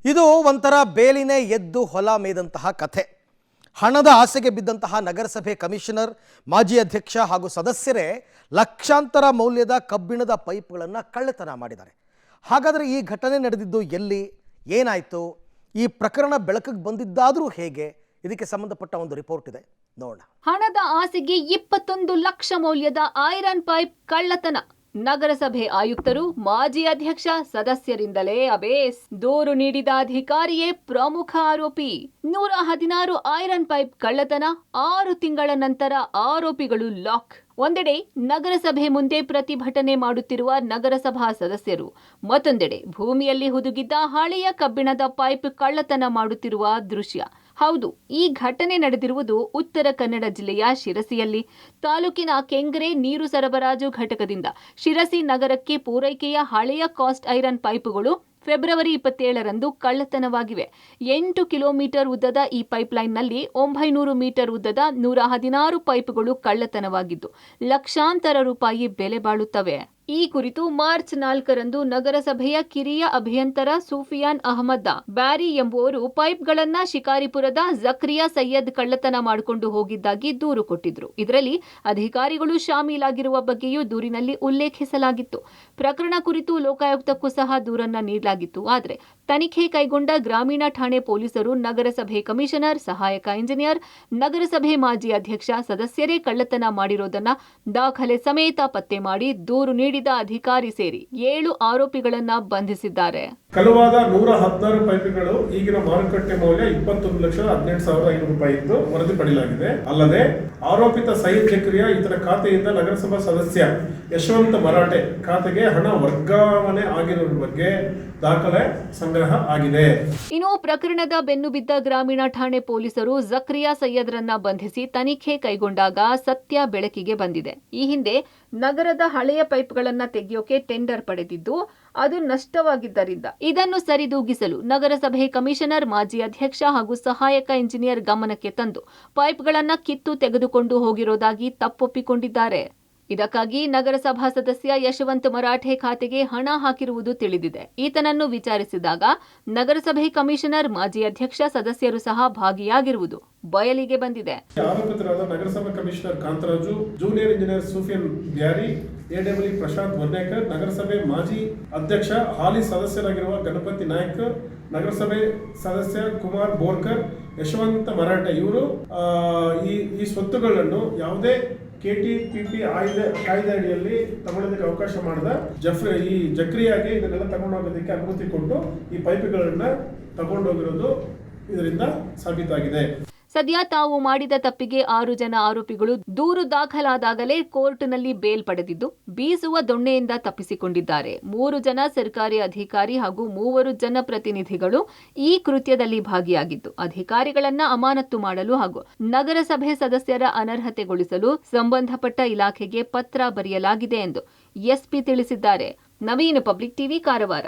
ಇದು ಒಂಥರ ಬೇಲಿನೇ ಎದ್ದು ಹೊಲ ಮೇದಂತಹ ಕಥೆ. ಹಣದ ಆಸೆಗೆ ಬಿದ್ದಂತಹ ನಗರಸಭೆ ಕಮಿಷನರ್, ಮಾಜಿ ಅಧ್ಯಕ್ಷ ಹಾಗೂ ಸದಸ್ಯರೇ ಲಕ್ಷಾಂತರ ಮೌಲ್ಯದ ಕಬ್ಬಿಣದ ಪೈಪ್ಗಳನ್ನು ಕಳ್ಳತನ ಮಾಡಿದ್ದಾರೆ. ಹಾಗಾದರೆ ಈ ಘಟನೆ ನಡೆದಿದ್ದು ಎಲ್ಲಿ, ಏನಾಯಿತು, ಈ ಪ್ರಕರಣ ಬೆಳಕಿಗೆ ಬಂದಿದ್ದಾದರೂ ಹೇಗೆ? ಇದಕ್ಕೆ ಸಂಬಂಧಪಟ್ಟ ಒಂದು ರಿಪೋರ್ಟ್ ಇದೆ, ನೋಡೋಣ. ಹಣದ ಆಸೆಗೆ 21 ಲಕ್ಷ ಮೌಲ್ಯದ ಐರನ್ ಪೈಪ್ ಕಳ್ಳತನ. ನಗರಸಭೆ ಆಯುಕ್ತರು, ಮಾಜಿ ಅಧ್ಯಕ್ಷ, ಸದಸ್ಯರಿಂದಲೇ ಅಬೇಸ್. ದೂರು ನೀಡಿದ ಅಧಿಕಾರಿಯೇ ಪ್ರಮುಖ ಆರೋಪಿ. 116 ಐರನ್ ಪೈಪ್ ಕಳ್ಳತನ. 6 ತಿಂಗಳ ನಂತರ ಆರೋಪಿಗಳು ಲಾಕ್. ಒಂದೆಡೆ ನಗರಸಭೆ ಮುಂದೆ ಪ್ರತಿಭಟನೆ ಮಾಡುತ್ತಿರುವ ನಗರಸಭಾ ಸದಸ್ಯರು, ಮತ್ತೊಂದೆಡೆ ಭೂಮಿಯಲ್ಲಿ ಹುದುಗಿದ್ದ ಹಳೆಯ ಕಬ್ಬಿಣದ ಪೈಪ್ ಕಳ್ಳತನ ಮಾಡುತ್ತಿರುವ ದೃಶ್ಯ. ಹೌದು, ಈ ಘಟನೆ ನಡೆದಿರುವುದು ಉತ್ತರ ಕನ್ನಡ ಜಿಲ್ಲೆಯ ಶಿರಸಿಯಲ್ಲಿ. ತಾಲೂಕಿನ ಕೆಂಗರೆ ನೀರು ಸರಬರಾಜು ಘಟಕದಿಂದ ಶಿರಸಿ ನಗರಕ್ಕೆ ಪೂರೈಕೆಯ ಹಳೆಯ ಕಾಸ್ಟ್ ಐರನ್ ಪೈಪುಗಳು ಫೆಬ್ರವರಿ 27ರಂದು ಕಳ್ಳತನವಾಗಿವೆ. 8 ಕಿಲೋಮೀಟರ್ ಉದ್ದದ ಈ ಪೈಪ್ಲೈನ್ನಲ್ಲಿ 900 ಮೀಟರ್ ಉದ್ದದ 116 ಪೈಪ್ಗಳು ಕಳ್ಳತನವಾಗಿದ್ದು ಲಕ್ಷಾಂತರ ರೂಪಾಯಿ ಬೆಲೆ ಬಾಳುತ್ತವೆ. ಈ ಕುರಿತು ಮಾರ್ಚ್ 4ರಂದು ನಗರಸಭೆಯ ಕಿರಿಯ ಅಭಿಯಂತರ ಸೂಫಿಯಾನ್ ಅಹಮದ್ ಬ್ಯಾರಿ ಎಂಬುವರು ಪೈಪ್ಗಳನ್ನ ಶಿಕಾರಿಪುರದ ಜಕ್ರಿಯಾ ಸೈಯದ್ ಕಳ್ಳತನ ಮಾಡಿಕೊಂಡು ಹೋಗಿದ್ದಾಗಿ ದೂರು ಕೊಟ್ಟಿದ್ರು. ಇದರಲ್ಲಿ ಅಧಿಕಾರಿಗಳು ಶಾಮೀಲಾಗಿರುವ ಬಗ್ಗೆಯೂ ದೂರಿನಲ್ಲಿ ಉಲ್ಲೇಖಿಸಲಾಗಿತ್ತು. ಪ್ರಕರಣ ಕುರಿತು ಲೋಕಾಯುಕ್ತಕ್ಕೂ ಸಹ ದೂರನ್ನ ನೀಡಲಾಗಿತ್ತು. ಆದರೆ ತನಿಖೆ ಕೈಗೊಂಡ ಗ್ರಾಮೀಣ ಠಾಣೆ ಪೊಲೀಸರು ನಗರಸಭೆ ಕಮಿಷನರ್, ಸಹಾಯಕ ಇಂಜಿನಿಯರ್, ನಗರಸಭೆ ಮಾಜಿ ಅಧ್ಯಕ್ಷ, ಸದಸ್ಯರೇ ಕಳ್ಳತನ ಮಾಡಿರೋದನ್ನ ದಾಖಲೆ ಸಮೇತ ಪತ್ತೆ ಮಾಡಿ ದೂರು ನೀಡಿದ ಅಧಿಕಾರಿ ಸೇರಿ 7 ಆರೋಪಿಗಳನ್ನ ಬಂಧಿಸಿದ್ದಾರೆ. ಕಳುವಾದ 116 ಪೈಪ್ಗಳು ಈಗಿನ ಮಾರುಕಟ್ಟೆ ಮೌಲ್ಯ 21,18,500 ರೂಪಾಯಿ ಇದ್ದು ವರದಿ ಪಡೆಯಲಾಗಿದೆ. ಅಲ್ಲದೆ ಆರೋಪಿತ ಸೈಯದ್ ಜಕ್ರಿಯಾ ಇತರ ಖಾತೆಯಿಂದ ನಗರಸಭಾ ಸದಸ್ಯ ಯಶವಂತ ಮರಾಠೆ ಖಾತೆಗೆ ಹಣ ವರ್ಗಾವಣೆ ಆಗಿರುವ ಬಗ್ಗೆ ದಾಖಲೆ ಸಂಗ್ರಹ ಆಗಿದೆ. ಇನ್ನು ಪ್ರಕರಣದ ಬೆನ್ನು ಬಿದ್ದ ಗ್ರಾಮೀಣ ಠಾಣೆ ಪೊಲೀಸರು ಜಕ್ರಿಯಾ ಸೈಯದ್ರನ್ನ ಬಂಧಿಸಿ ತನಿಖೆ ಕೈಗೊಂಡಾಗ ಸತ್ಯ ಬೆಳಕಿಗೆ ಬಂದಿದೆ. ಈ ಹಿಂದೆ ನಗರದ ಹಳೆಯ ಪೈಪ್ಗಳನ್ನ ತೆಗೆಯೋಕೆ ಟೆಂಡರ್ ಪಡೆದಿದ್ದು ಅದು ನಷ್ಟವಾಗಿದ್ದರಿಂದ ಇದನ್ನು ಸರಿದೂಗಿಸಲು ನಗರಸಭೆ ಕಮಿಷನರ್, ಮಾಜಿ ಅಧ್ಯಕ್ಷ ಹಾಗೂ ಸಹಾಯಕ ಇಂಜಿನಿಯರ್ ಗಮನಕ್ಕೆ ತಂದು ಪೈಪ್ಗಳನ್ನ ಕಿತ್ತು ತೆಗೆದುಕೊಂಡು ಹೋಗಿರೋದಾಗಿ ತಪ್ಪೊಪ್ಪಿಕೊಂಡಿದ್ದಾರೆ. ಇದಕ್ಕಾಗಿ ನಗರಸಭಾ ಸದಸ್ಯ ಯಶವಂತ್ ಮರಾಠೆ ಖಾತೆಗೆ ಹಣ ಹಾಕಿರುವುದು ತಿಳಿದಿದೆ. ಈತನನ್ನು ವಿಚಾರಿಸಿದಾಗ ನಗರಸಭೆ ಕಮಿಷನರ್, ಮಾಜಿ ಅಧ್ಯಕ್ಷ, ಸದಸ್ಯರು ಸಹ ಭಾಗಿಯಾಗಿರುವುದು ಬಯಲಿಗೆ ಬಂದಿದೆ. ಆರೋಪಿತರಾದ ನಗರಸಭಾ commissioner Kantharaju, junior engineer Sufiyan Byari, AW Prashant Varnekar, ನಗರಸಭೆ ಮಾಜಿ ಅಧ್ಯಕ್ಷ ಹಾಲಿ ಸದಸ್ಯರಾಗಿರುವ ಗಣಪತಿ ನಾಯ್ಕ, ನಗರಸಭೆ ಸದಸ್ಯ ಕುಮಾರ್ ಬೋರ್ಕರ್, ಯಶವಂತ ಮರಾಠೆ ಇವರು ಈ ಸ್ವತ್ತುಗಳನ್ನು ಯಾವುದೇ KTPP ಕಾಯ್ದೆ ಅಡಿಯಲ್ಲಿ ತಗೊಳ್ಳೋದಕ್ಕೆ ಅವಕಾಶ ಮಾಡಿದ ಜಕ್ರಿಯಾಗೆ ಇದನ್ನೆಲ್ಲ ತಗೊಂಡೋಗೋದಕ್ಕೆ ಅನುಮತಿ ಕೊಟ್ಟು ಈ ಪೈಪ್ಗಳನ್ನ ತಗೊಂಡೋಗಿರೋದು ಇದರಿಂದ ಸಾಬೀತಾಗಿದೆ. ಸದ್ಯ ತಾವು ಮಾಡಿದ ತಪ್ಪಿಗೆ 6 ಜನ ಆರೋಪಿಗಳು ದೂರು ದಾಖಲಾದಾಗಲೇ ಕೋರ್ಟ್ನಲ್ಲಿ ಬೇಲ್ ಪಡೆದಿದ್ದು ಬೀಸುವ ದೊಣ್ಣೆಯಿಂದ ತಪ್ಪಿಸಿಕೊಂಡಿದ್ದಾರೆ. 3 ಜನ ಸರ್ಕಾರಿ ಅಧಿಕಾರಿ ಹಾಗೂ 3 ಜನಪ್ರತಿನಿಧಿಗಳು ಈ ಕೃತ್ಯದಲ್ಲಿ ಭಾಗಿಯಾಗಿದ್ದು ಅಧಿಕಾರಿಗಳನ್ನ ಅಮಾನತು ಮಾಡಲು ಹಾಗೂ ನಗರಸಭೆ ಸದಸ್ಯರ ಅನರ್ಹತೆಗೊಳಿಸಲು ಸಂಬಂಧಪಟ್ಟ ಇಲಾಖೆಗೆ ಪತ್ರ ಬರೆಯಲಾಗಿದೆ ಎಂದು ಎಸ್ಪಿ ತಿಳಿಸಿದ್ದಾರೆ. Naveen, public TV, Karwar.